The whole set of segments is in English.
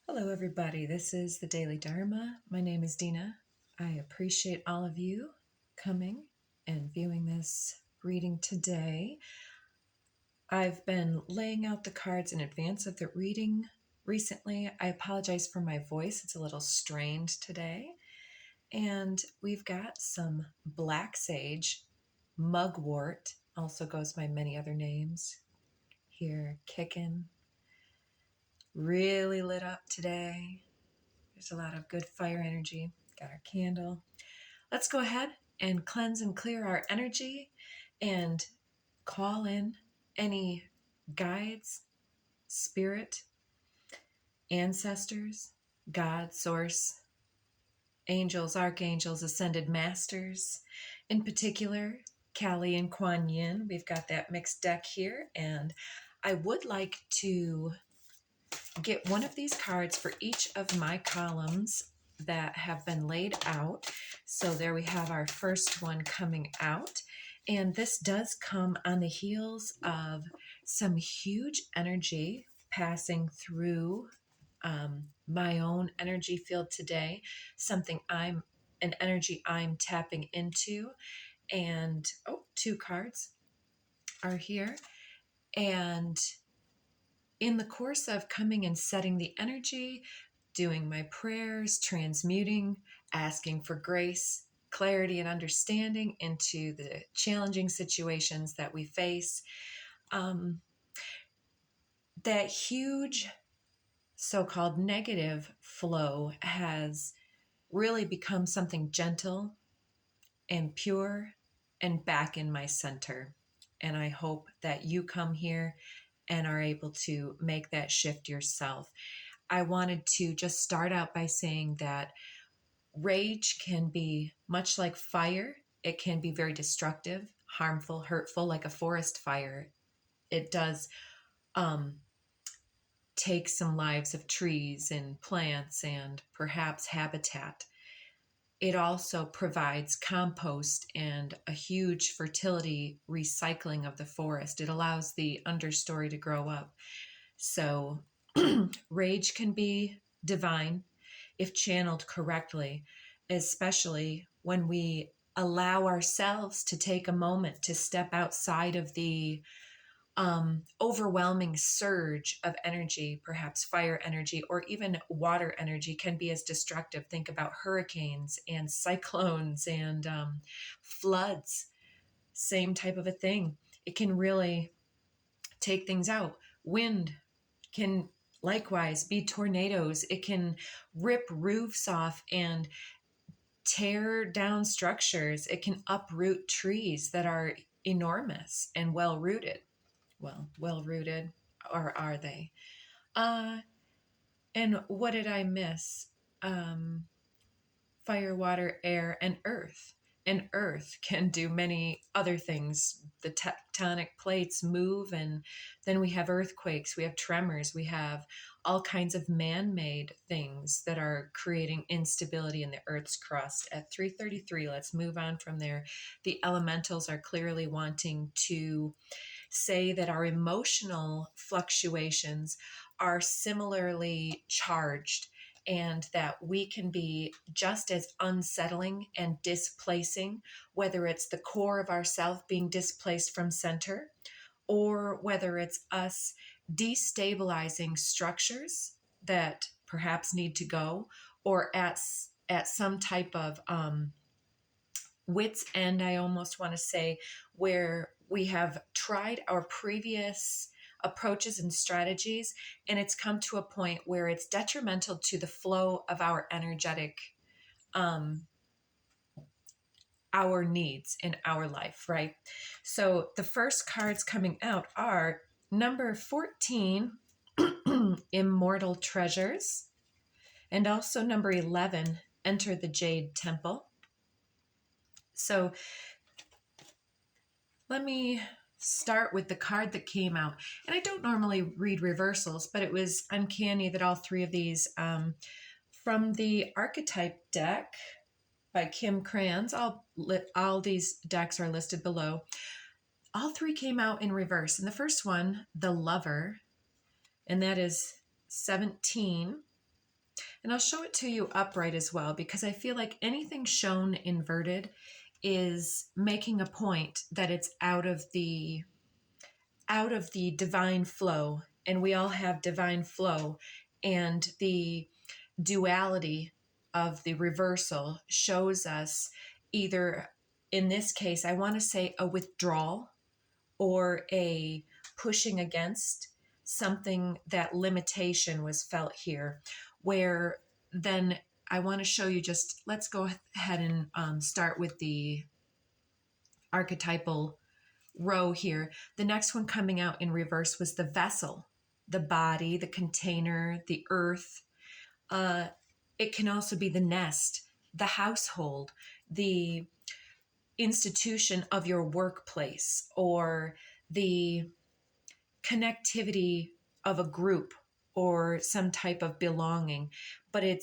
Hello, everybody. This is the Daily Dharma. My name is Dina. I appreciate all of you coming and viewing this reading today. I've been laying out the cards in advance of the reading recently. I apologize for my voice, it's a little strained today. And we've got some black sage, mugwort, also goes by many other names, here kicking. Really lit up today. There's a lot of good fire energy. Got our candle. Let's go ahead and cleanse and clear our energy and call in any guides, spirit, ancestors, God, source, angels, archangels, ascended masters. In particular, Kali and Kuan Yin. We've got that mixed deck here, and I would like to get one of these cards for each of my columns that have been laid out. So there we have our first one coming out. And this does come on the heels of some huge energy passing through my own energy field today, an energy I'm tapping into. And, two cards are here. And in the course of coming and setting the energy, doing my prayers, transmuting, asking for grace, clarity, and understanding into the challenging situations that we face, that huge so-called negative flow has really become something gentle and pure and back in my center. And I hope that you come here and are able to make that shift yourself. I wanted to just start out by saying that rage can be much like fire. It can be very destructive, harmful, hurtful, like a forest fire. It does take some lives of trees and plants and perhaps habitat. It also provides compost and a huge fertility recycling of the forest. It allows the understory to grow up. So rage can be divine if channeled correctly, especially when we allow ourselves to take a moment to step outside of the overwhelming surge of energy. Perhaps fire energy or even water energy can be as destructive. Think about hurricanes and cyclones and floods, same type of a thing. It can really take things out. Wind can likewise be tornadoes. It can rip roofs off and tear down structures. It can uproot trees that are enormous and well rooted. Well rooted, or are they? And what did I miss? Fire, water, air, and earth. And earth can do many other things. The tectonic plates move, and then we have earthquakes, we have tremors, we have all kinds of man-made things that are creating instability in the earth's crust. At 3:33, let's move on from there. The elementals are clearly wanting to say that our emotional fluctuations are similarly charged, and that we can be just as unsettling and displacing, whether it's the core of ourself being displaced from center, or whether it's us destabilizing structures that perhaps need to go, or at some type of wit's end, I almost want to say, where we have tried our previous approaches and strategies, and it's come to a point where it's detrimental to the flow of our energetic, our needs in our life, right? So the first cards coming out are number 14, Immortal Treasures, and also number 11, Enter the Jade Temple. So let me start with the card that came out. And I don't normally read reversals, but it was uncanny that all three of these, from the Archetype deck by Kim Krans, all these decks are listed below. All three came out in reverse. And the first one, the Lover, and that is 17. And I'll show it to you upright as well, because I feel like anything shown inverted is making a point that it's out of the divine flow, and we all have divine flow, and the duality of the reversal shows us either, in this case, I want to say a withdrawal or a pushing against something. That limitation was felt here, where then I want to show you, just let's go ahead and start with the archetypal row here. The next one coming out in reverse was the vessel, the body, the container, the earth. It can also be the nest, the household, the institution of your workplace, or the connectivity of a group or some type of belonging. But it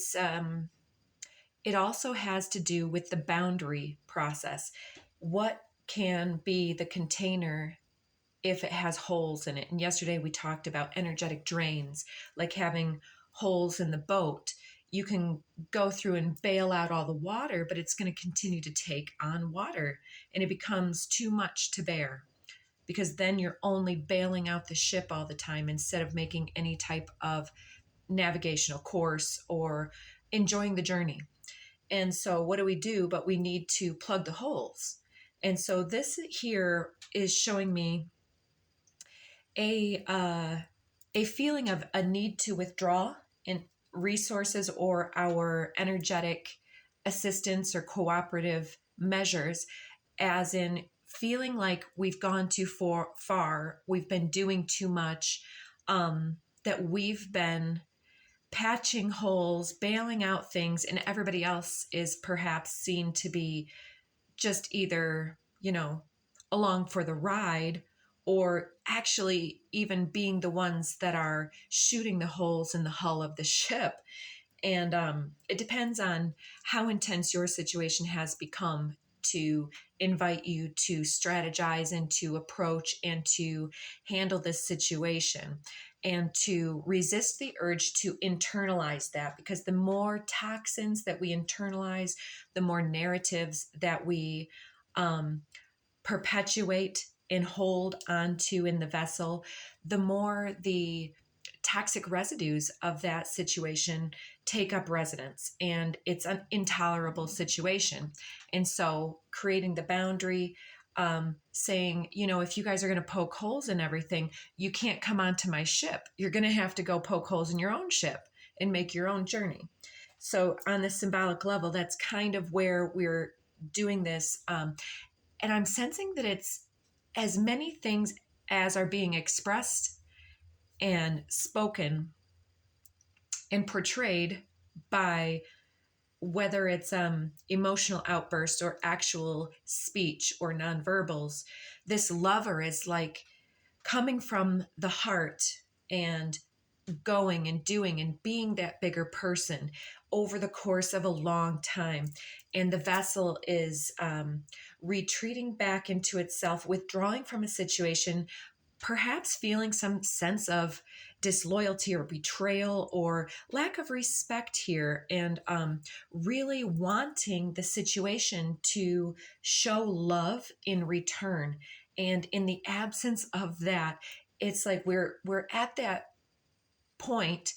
also has to do with the boundary process. What can be the container if it has holes in it? And yesterday we talked about energetic drains, like having holes in the boat. You can go through and bail out all the water, but it's going to continue to take on water, and it becomes too much to bear, because then you're only bailing out the ship all the time instead of making any type of navigational course or enjoying the journey. And so what do we do? But we need to plug the holes. And so this here is showing me a feeling of a need to withdraw in resources or our energetic assistance or cooperative measures, as in feeling like we've gone too far, we've been doing too much, that we've been patching holes, bailing out things, and everybody else is perhaps seen to be just either, along for the ride, or actually even being the ones that are shooting the holes in the hull of the ship. And it depends on how intense your situation has become to invite you to strategize and to approach and to handle this situation, and to resist the urge to internalize that, because the more toxins that we internalize, the more narratives that we perpetuate and hold onto in the vessel, the more the toxic residues of that situation take up residence, and it's an intolerable situation. And so creating the boundary, saying, if you guys are going to poke holes in everything, you can't come onto my ship. You're going to have to go poke holes in your own ship and make your own journey. So on the symbolic level, that's kind of where we're doing this. And I'm sensing that it's as many things as are being expressed and spoken and portrayed by, whether it's emotional outbursts or actual speech or nonverbals. This lover is like coming from the heart and going and doing and being that bigger person over the course of a long time. And the vessel is retreating back into itself, withdrawing from a situation, perhaps feeling some sense of disloyalty or betrayal or lack of respect here, and really wanting the situation to show love in return. And in the absence of that, it's like we're at that point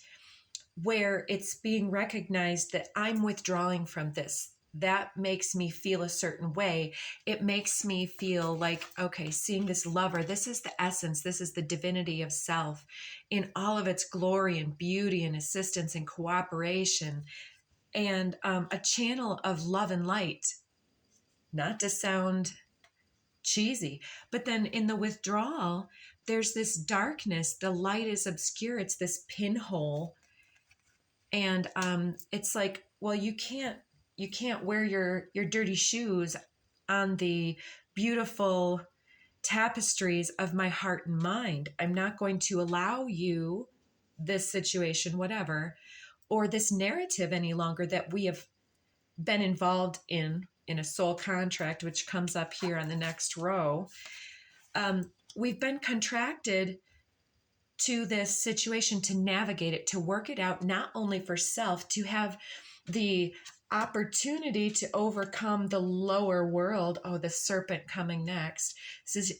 where it's being recognized that I'm withdrawing from this. That makes me feel a certain way. It makes me feel like, okay, seeing this lover, this is the essence, this is the divinity of self in all of its glory and beauty and assistance and cooperation, and a channel of love and light. Not to sound cheesy, but then in the withdrawal, there's this darkness. The light is obscure. It's this pinhole. And it's like, well, you can't wear your dirty shoes on the beautiful tapestries of my heart and mind. I'm not going to allow you this situation, whatever, or this narrative any longer that we have been involved in a soul contract, which comes up here on the next row. We've been contracted to this situation, to navigate it, to work it out, not only for self, to have the opportunity to overcome the lower world. Oh, the serpent coming next.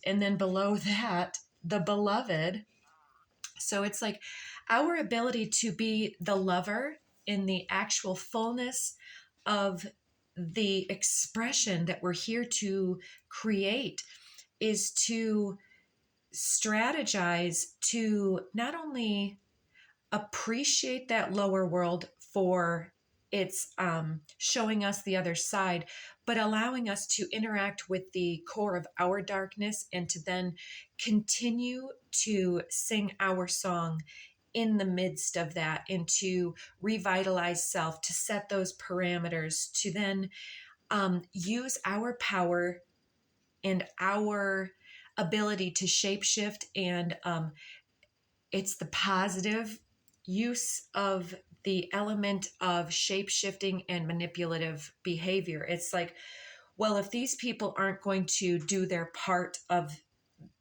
And then below that, the beloved. So it's like our ability to be the lover in the actual fullness of the expression that we're here to create is to strategize to not only appreciate that lower world for its showing us the other side, but allowing us to interact with the core of our darkness and to then continue to sing our song in the midst of that and to revitalize self, to set those parameters, to then use our power and our ability to shapeshift. And it's the positive use of the element of shapeshifting and manipulative behavior. It's like, well, if these people aren't going to do their part of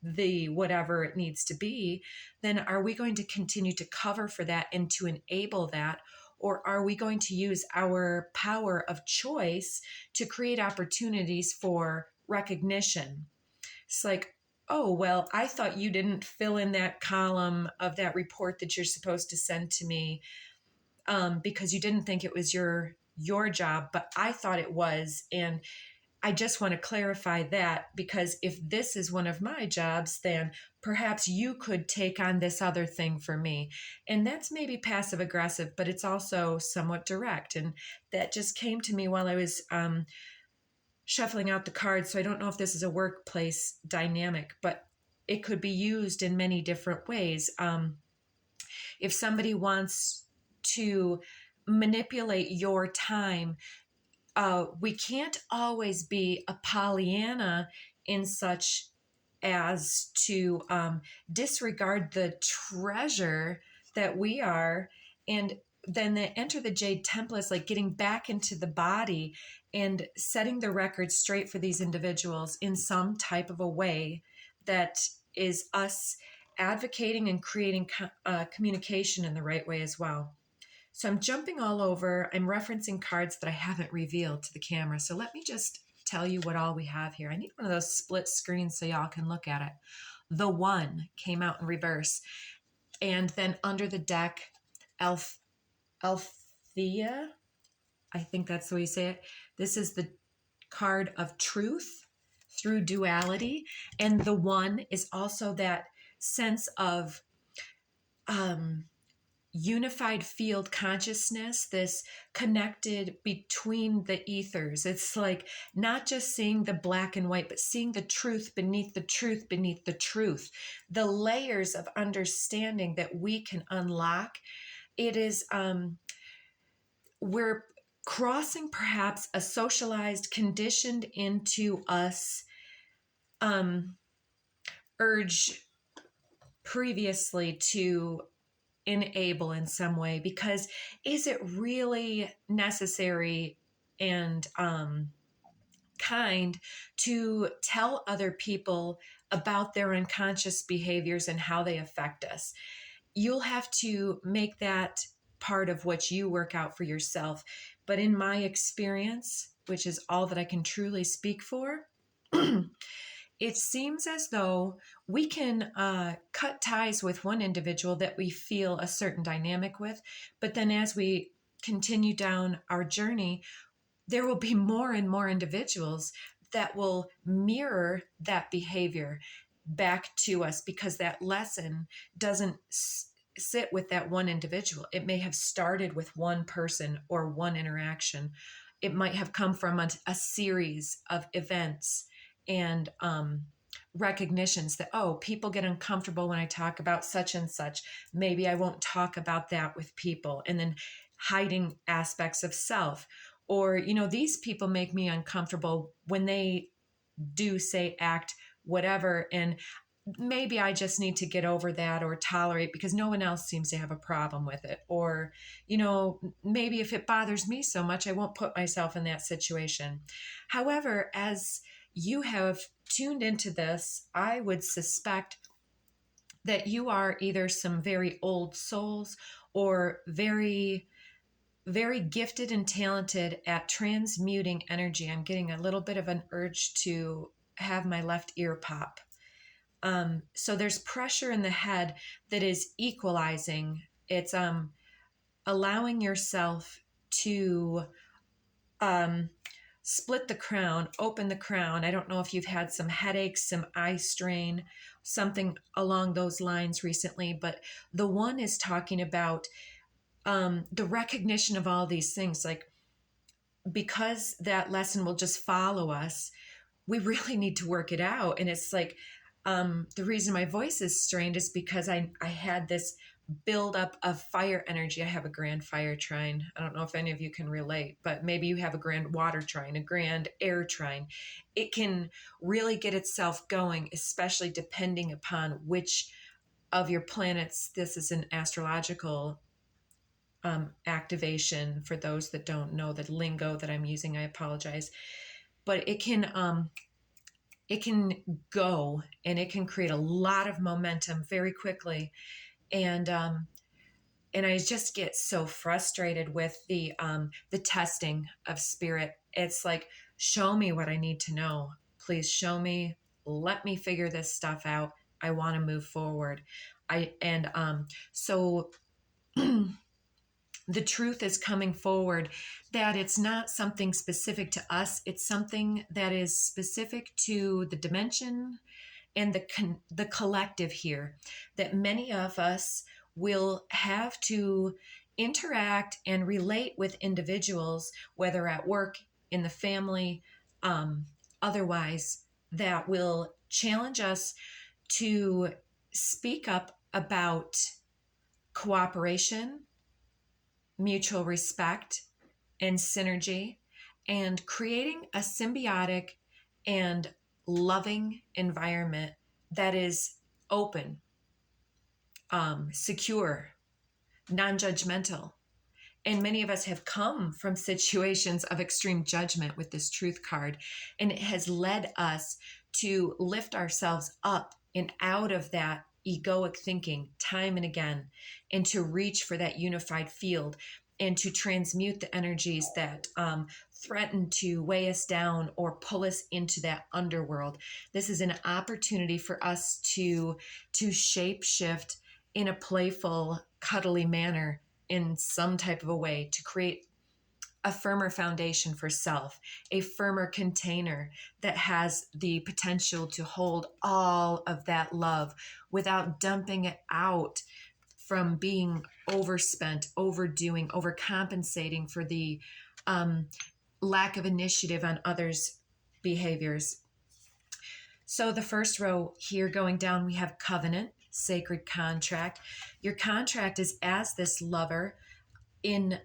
the whatever it needs to be, then are we going to continue to cover for that and to enable that? Or are we going to use our power of choice to create opportunities for recognition? It's like, oh, well, I thought you didn't fill in that column of that report that you're supposed to send to me because you didn't think it was your job, but I thought it was. And I just want to clarify that, because if this is one of my jobs, then perhaps you could take on this other thing for me. And that's maybe passive aggressive, but it's also somewhat direct. And that just came to me while I was shuffling out the cards. So I don't know if this is a workplace dynamic, but it could be used in many different ways. If somebody wants to manipulate your time, we can't always be a Pollyanna in such as to disregard the treasure that we are. And then the enter the Jade Temple is like getting back into the body and setting the record straight for these individuals in some type of a way that is us advocating and creating communication in the right way as well. So I'm jumping all over. I'm referencing cards that I haven't revealed to the camera. So let me just tell you what all we have here. I need one of those split screens so y'all can look at it. The One came out in reverse. And then under the deck, Althea, I think that's the way you say it. This is the card of truth through duality. And the One is also that sense of unified field consciousness, this connected between the ethers. It's like not just seeing the black and white, but seeing the truth beneath the truth beneath the truth, the layers of understanding that we can unlock. It is, we're crossing perhaps a socialized, conditioned into us urge previously to enable in some way, because is it really necessary and kind to tell other people about their unconscious behaviors and how they affect us? You'll have to make that part of what you work out for yourself. But in my experience, which is all that I can truly speak for, it seems as though we can cut ties with one individual that we feel a certain dynamic with, but then as we continue down our journey, there will be more and more individuals that will mirror that behavior back to us, because that lesson doesn't sit with that one individual. It may have started with one person or one interaction. It might have come from a series of events and recognitions that, oh, people get uncomfortable when I talk about such and such. Maybe I won't talk about that with people. And then hiding aspects of self. Or, these people make me uncomfortable when they do say, act, whatever. And maybe I just need to get over that or tolerate because no one else seems to have a problem with it. Or, maybe if it bothers me so much, I won't put myself in that situation. However, as you have tuned into this, I would suspect that you are either some very old souls or very, very gifted and talented at transmuting energy. I'm getting a little bit of an urge to have my left ear pop. So there's pressure in the head that is equalizing. It's allowing yourself to um, split the crown, open the crown. I don't know if you've had some headaches, some eye strain, something along those lines recently, but the one is talking about the recognition of all these things. Like, because that lesson will just follow us, we really need to work it out. And it's like, the reason my voice is strained is because I had this buildup of fire energy. I have a grand fire trine. I don't know if any of you can relate, but maybe you have a grand water trine, a grand air trine. It can really get itself going, especially depending upon which of your planets. This is an astrological activation. For those that don't know the lingo that I'm using, I apologize. But it can go, and it can create a lot of momentum very quickly. And I just get so frustrated with the testing of spirit. It's like, show me what I need to know. Please show me. Let me figure this stuff out. I want to move forward. So the truth is coming forward, that it's not something specific to us. It's something that is specific to the dimension and the collective here, that many of us will have to interact and relate with individuals, whether at work, in the family, otherwise, that will challenge us to speak up about cooperation, mutual respect, and synergy, and creating a symbiotic and loving environment that is open, secure, non-judgmental. And many of us have come from situations of extreme judgment with this truth card, and it has led us to lift ourselves up and out of that egoic thinking time and again, and to reach for that unified field, and to transmute the energies that threaten to weigh us down or pull us into that underworld. This is an opportunity for us to shape shift in a playful, cuddly manner, in some type of a way, to create a firmer foundation for self, a firmer container that has the potential to hold all of that love without dumping it out from being overspent, overdoing, overcompensating for the lack of initiative on others' behaviors. So the first row here going down, we have covenant, sacred contract. Your contract is as this lover in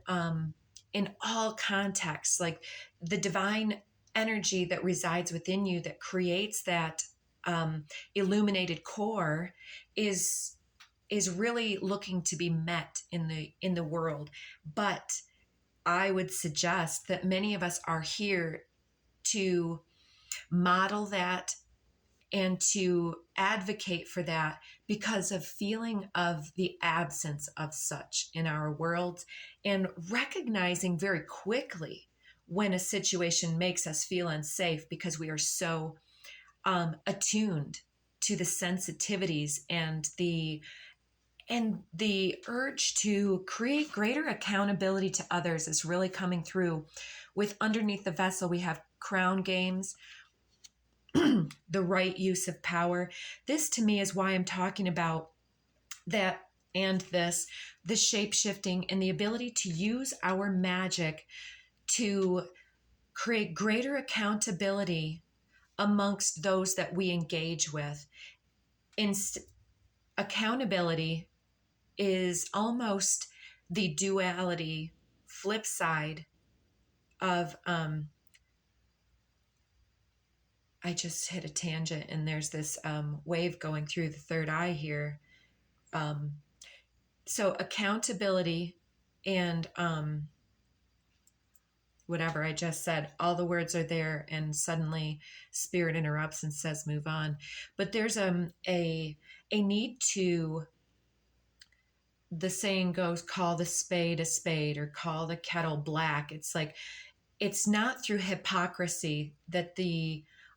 all contexts, like the divine energy that resides within you that creates that illuminated core is really looking to be met in the world. But I would suggest that many of us are here to model that and to advocate for that, because of feeling of the absence of such in our world, and recognizing very quickly when a situation makes us feel unsafe, because we are so attuned to the sensitivities and the urge to create greater accountability to others is really coming through. With underneath the vessel, we have crown games, the right use of power. This to me is why I'm talking about that, and the shape shifting and the ability to use our magic to create greater accountability amongst those that we engage with. Accountability is almost the duality flip side of I just hit a tangent, and there's this wave going through the third eye here. So accountability and whatever I just said. All the words are there, and suddenly spirit interrupts and says, move on. But there's a need to, the saying goes, call the spade a spade or call the kettle black. It's like, it's not through hypocrisy that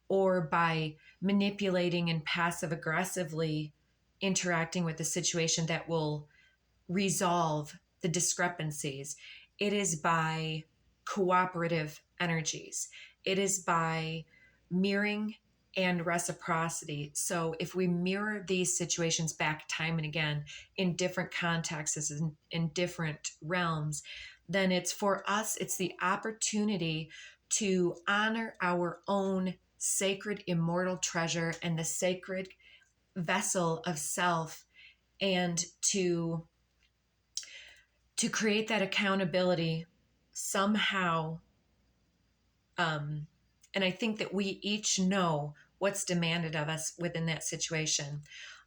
or by manipulating and passive aggressively interacting with the situation that will resolve the discrepancies. It is by cooperative energies. It is by mirroring and reciprocity. So if we mirror these situations back time and again in different contexts, in different realms, then it's for us, it's the opportunity to honor our own sacred immortal treasure and the sacred vessel of self, and to create that accountability somehow. And I think that we each know what's demanded of us within that situation.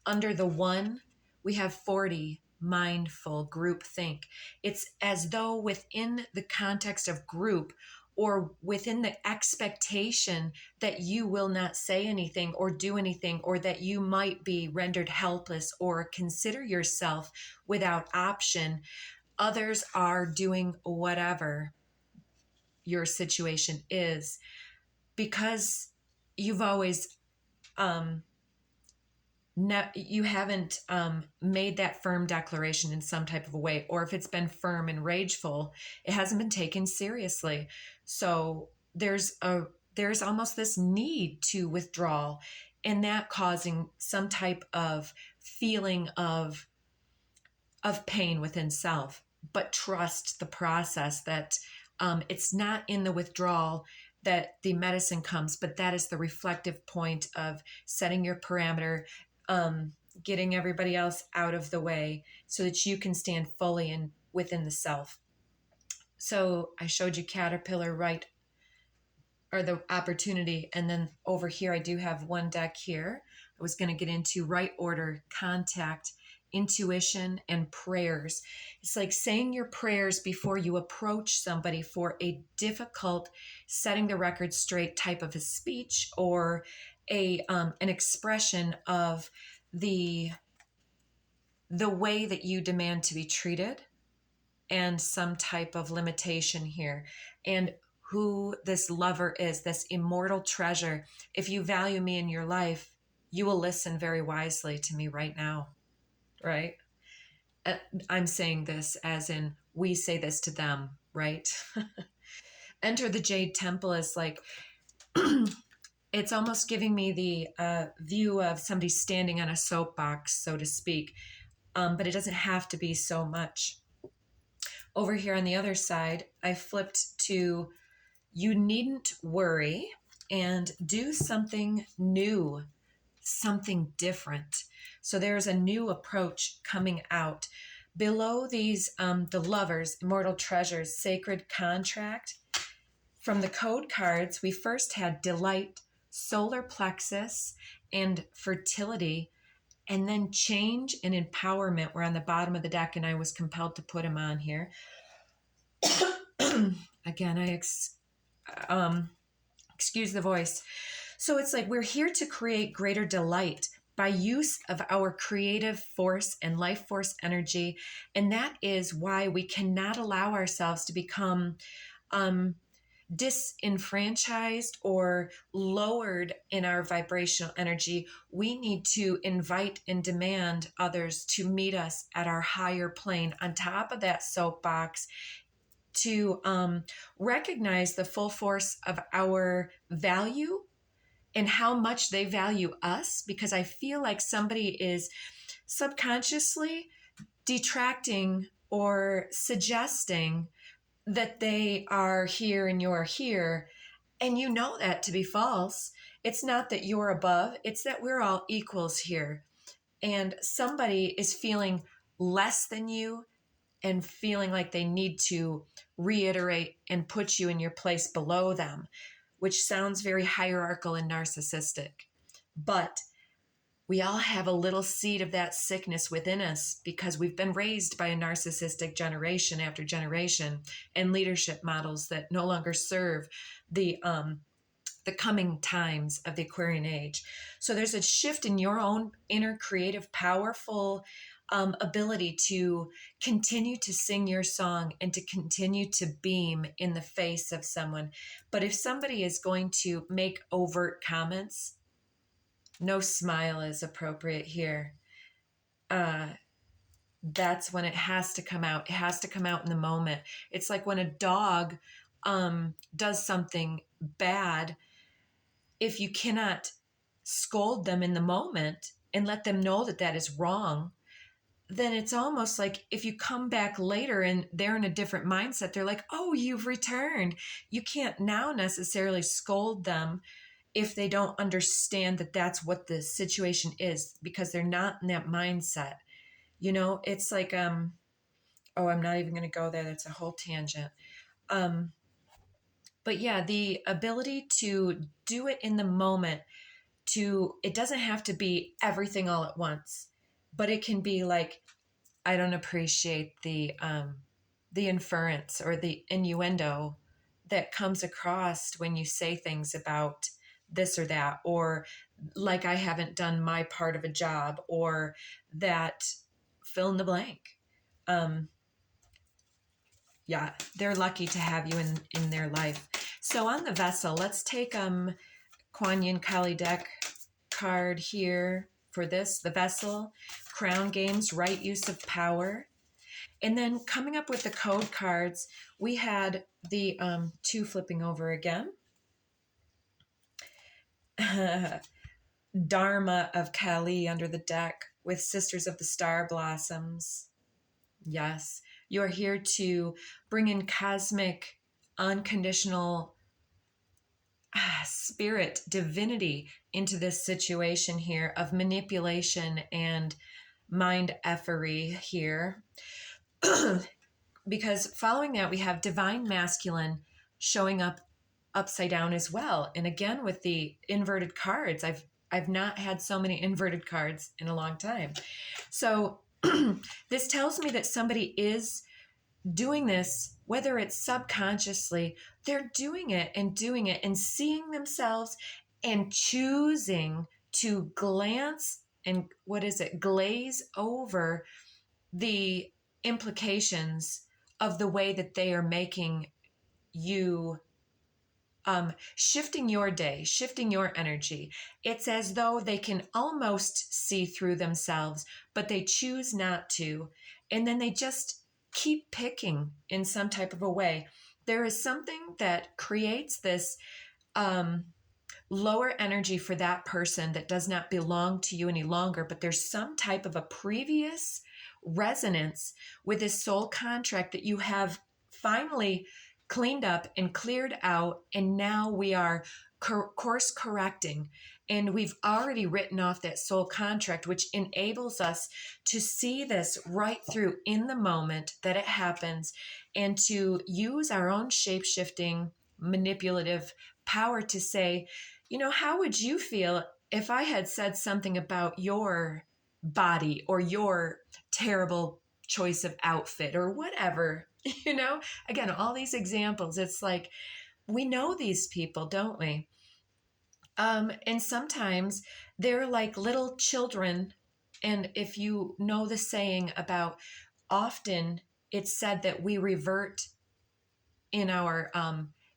Under the one, we have 40 mindful group think. It's as though within the context of group, or within the expectation that you will not say anything or do anything, or that you might be rendered helpless or consider yourself without option, others are doing whatever your situation is, because you've always you haven't made that firm declaration in some type of a way, or if it's been firm and rageful, it hasn't been taken seriously. So there's almost this need to withdraw, and that causing some type of feeling of pain within self. But trust the process, that it's not in the withdrawal that the medicine comes, but that is the reflective point of setting your parameter, getting everybody else out of the way so that you can stand fully in within the self. So I showed you caterpillar, right, or the opportunity. And then over here, I do have one deck here. I was going to get into right order, contact, intuition, and prayers. It's like saying your prayers before you approach somebody for a difficult, setting the record straight type of a speech, or an expression of the way that you demand to be treated, and some type of limitation here, and who this lover is, this immortal treasure. If you value me in your life, you will listen very wisely to me right now, right? I'm saying this as in we say this to them, right? Enter the Jade Temple is like, it's almost giving me the view of somebody standing on a soapbox, so to speak, but it doesn't have to be so much. Over here on the other side, I flipped to you needn't worry and do something new, something different. So there's a new approach coming out. Below these, the lovers, immortal treasures, sacred contract. From the code cards, we first had delight, solar plexus, and fertility, and then change and empowerment were on the bottom of the deck, and I was compelled to put them on here. Again, excuse the voice. So it's like we're here to create greater delight by use of our creative force and life force energy. And that is why we cannot allow ourselves to become disenfranchised or lowered in our vibrational energy. We need to invite and demand others to meet us at our higher plane on top of that soapbox, to recognize the full force of our value and how much they value us, because I feel like somebody is subconsciously detracting or suggesting that they are here and you're here, and you know that to be false. It's not that you're above, it's that we're all equals here, and somebody is feeling less than you and feeling like they need to reiterate and put you in your place below them, which sounds very hierarchical and narcissistic. But we all have a little seed of that sickness within us because we've been raised by a narcissistic generation after generation and leadership models that no longer serve the coming times of the Aquarian age. So there's a shift in your own inner creative, powerful ability to continue to sing your song and to continue to beam in the face of someone. But if somebody is going to make overt comments, no smile is appropriate here. That's when it has to come out. It has to come out in the moment. It's like when a dog does something bad, if you cannot scold them in the moment and let them know that that is wrong, then it's almost like if you come back later and they're in a different mindset, they're like, oh, you've returned. You can't now necessarily scold them if they don't understand that that's what the situation is, because they're not in that mindset. You know, it's like, I'm not even going to go there. That's a whole tangent. But yeah, the ability to do it in the moment, it doesn't have to be everything all at once, but it can be like, I don't appreciate the inference or the innuendo that comes across when you say things about this or that, or like I haven't done my part of a job, or that fill in the blank. Yeah, they're lucky to have you in their life. So on the vessel, let's take Kuan Yin Kali deck card here for this, the vessel, crown games, right use of power. And then coming up with the code cards, we had the two flipping over again. Dharma of Kali under the deck with Sisters of the Star Blossoms. Yes, you are here to bring in cosmic, unconditional spirit, divinity into this situation here of manipulation and mind effery here. Because following that, we have divine masculine showing up upside down as well. And again, with the inverted cards, I've not had so many inverted cards in a long time. So this tells me that somebody is doing this, whether it's subconsciously, they're doing it and seeing themselves and choosing to glance and glaze over the implications of the way that they are making you shifting your day, shifting your energy. It's as though they can almost see through themselves, but they choose not to. And then they just keep picking in some type of a way. There is something that creates this lower energy for that person that does not belong to you any longer, but there's some type of a previous resonance with this soul contract that you have finally cleaned up and cleared out, and now we are course correcting, and we've already written off that soul contract, which enables us to see this right through in the moment that it happens, and to use our own shape-shifting manipulative power to say, you know, how would you feel if I had said something about your body or your terrible choice of outfit or whatever? You know, again, all these examples, it's like, we know these people, don't we? And sometimes they're like little children. And if you know the saying about, often it's said that we revert in our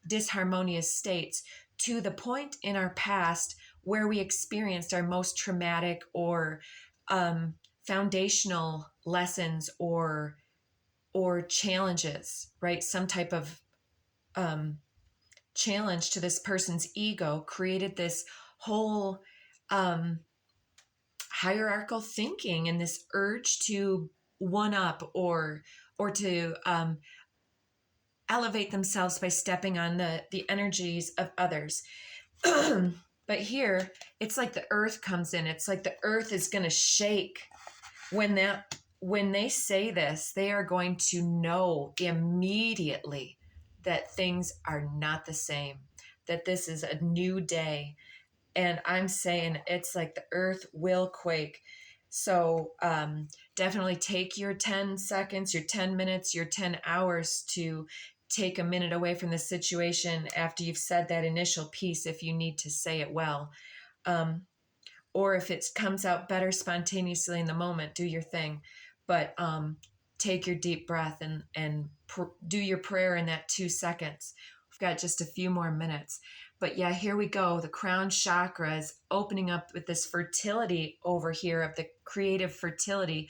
disharmonious states to the point in our past where we experienced our most traumatic or foundational lessons or challenges, right? Some type of challenge to this person's ego created this whole hierarchical thinking and this urge to one up or to elevate themselves by stepping on the energies of others. But here, it's like the earth comes in. It's like the earth is going to shake when they say this. They are going to know immediately that things are not the same, that this is a new day. And I'm saying it's like the earth will quake. So definitely take your 10 seconds, your 10 minutes, your 10 hours to take a minute away from the situation after you've said that initial piece if you need to say it well. Um, or if it comes out better spontaneously in the moment, do your thing. But take your deep breath and do your prayer in that 2 seconds. We've got just a few more minutes. But yeah, here we go. The crown chakra is opening up with this fertility over here of the creative fertility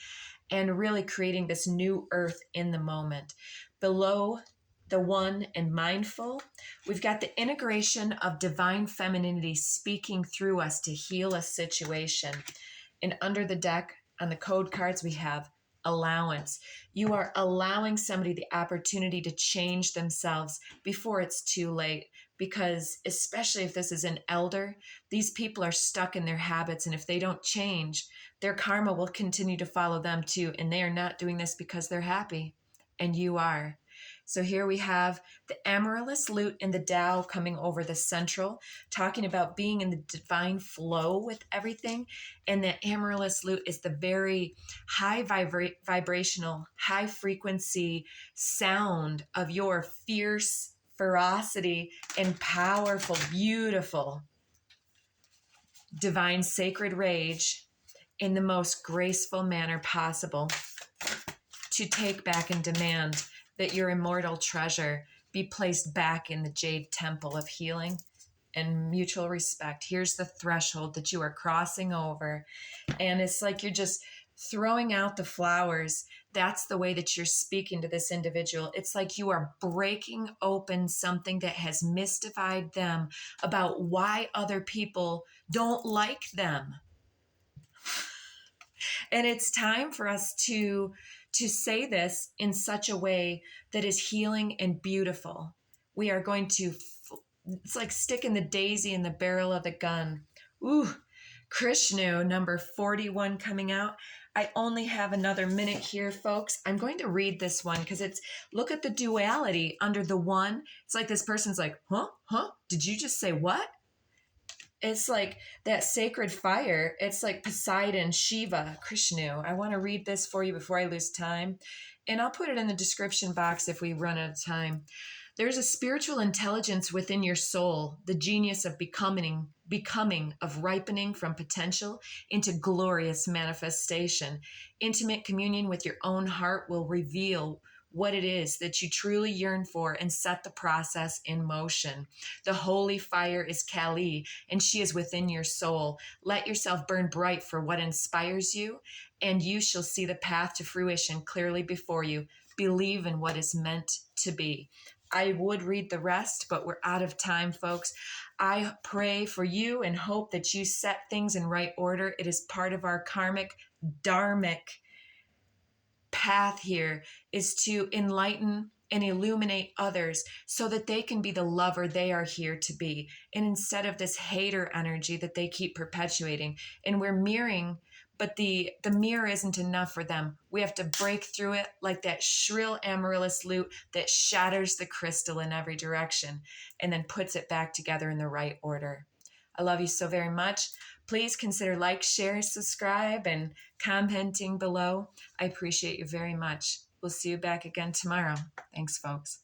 and really creating this new earth in the moment. Below the one and mindful, we've got the integration of divine femininity speaking through us to heal a situation. And under the deck on the code cards, we have allowance. You are allowing somebody the opportunity to change themselves before it's too late. Because especially if this is an elder, these people are stuck in their habits. And if they don't change, their karma will continue to follow them too. And they are not doing this because they're happy. And you are. So here we have the amaryllis lute and the Tao coming over the central, talking about being in the divine flow with everything. And the amaryllis lute is the very high vibrational, high frequency sound of your fierce ferocity and powerful, beautiful, divine sacred rage in the most graceful manner possible to take back and demand that your immortal treasure be placed back in the jade temple of healing and mutual respect. Here's the threshold that you are crossing over. And it's like you're just throwing out the flowers. That's the way that you're speaking to this individual. It's like you are breaking open something that has mystified them about why other people don't like them. And it's time for us to say this in such a way that is healing and beautiful. We are going to, it's like sticking the daisy in the barrel of the gun. Ooh, Krishnu, number 41 coming out. I only have another minute here, folks. I'm going to read this one because it's, look at the duality under the one. It's like this person's like, huh? Did you just say what? It's like that sacred fire. It's like Poseidon, Shiva, Krishnu. I want to read this for you before I lose time. And I'll put it in the description box if we run out of time. There's a spiritual intelligence within your soul, the genius of becoming, of ripening from potential into glorious manifestation. Intimate communion with your own heart will reveal what it is that you truly yearn for and set the process in motion. The holy fire is Kali, and she is within your soul. Let yourself burn bright for what inspires you, and you shall see the path to fruition clearly before you. Believe in what is meant to be. I would read the rest, but we're out of time, folks. I pray for you and hope that you set things in right order. It is part of our karmic, dharmic path here is to enlighten and illuminate others so that they can be the lover they are here to be. And instead of this hater energy that they keep perpetuating, and we're mirroring, but the mirror isn't enough for them. We have to break through it like that shrill amaryllis lute that shatters the crystal in every direction and then puts it back together in the right order. I love you so very much. Please consider like, share, subscribe, and commenting below. I appreciate you very much. We'll see you back again tomorrow. Thanks, folks.